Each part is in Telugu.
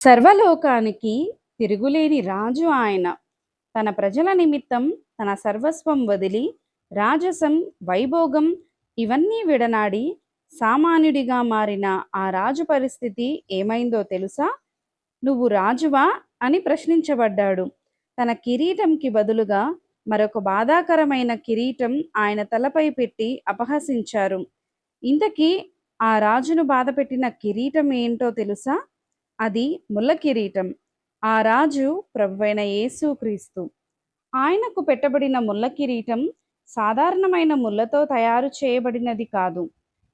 సర్వలోకానికి తిరుగులేని రాజు ఆయన. తన ప్రజల నిమిత్తం తన సర్వస్వం వదిలి రాజసం, వైభోగం ఇవన్నీ విడనాడి సామాన్యుడిగా మారిన ఆ రాజు పరిస్థితి ఏమైందో తెలుసా? నువ్వు రాజువా అని ప్రశ్నించబడ్డాడు. తన కిరీటంకి బదులుగా మరొక బాధాకరమైన కిరీటం ఆయన తలపై పెట్టి అపహసించారు. ఇంతకీ ఆ రాజును బాధపెట్టిన కిరీటం ఏంటో తెలుసా? అది ముళ్ళ కిరీటం. ఆ రాజు ప్రభువైన యేసుక్రీస్తు. ఆయనకు పెట్టబడిన ముళ్ళ కిరీటం సాధారణమైన ముళ్ళతో తయారు చేయబడినది కాదు.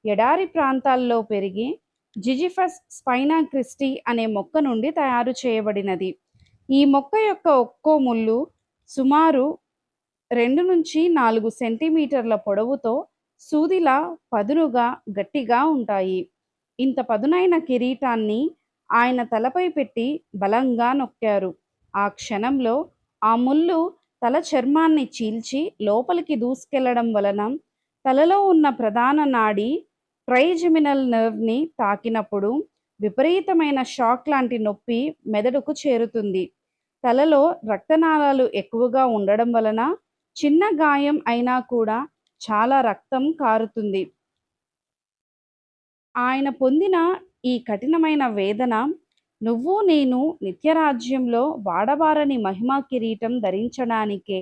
ఎడారి ప్రాంతాల్లో పెరిగే జిజిఫస్ స్పైనా క్రిస్టి అనే మొక్క నుండి తయారు చేయబడినది. ఈ మొక్క యొక్క ఒక్కో ముళ్ళు సుమారు 2 నుంచి 4 సెంటీమీటర్ల పొడవుతో సూదిలా పదునుగా గట్టిగా ఉంటాయి. ఇంత పదునైన కిరీటాన్ని ఆయన తలపై పెట్టి బలంగా నొక్కారు. ఆ క్షణంలో ఆ ముళ్ళు తల చర్మాన్ని చీల్చి లోపలికి దూసుకెళ్లడం వలన తలలో ఉన్న ప్రధాన నాడి ట్రైజెమినల్ నర్వ్ని తాకినప్పుడు విపరీతమైన షాక్ లాంటి నొప్పి మెదడుకు చేరుతుంది. తలలో రక్తనాళాలు ఎక్కువగా ఉండడం వలన చిన్న గాయం అయినా కూడా చాలా రక్తం కారుతుంది. ఆయన పొందిన ఈ కఠినమైన వేదన నువ్వు నేను నిత్యరాజ్యంలో వాడబారని మహిమా కిరీటం ధరించడానికే.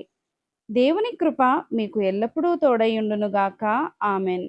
దేవుని కృప మీకు ఎల్లప్పుడూ తోడయుండునుగాక. ఆమెన్.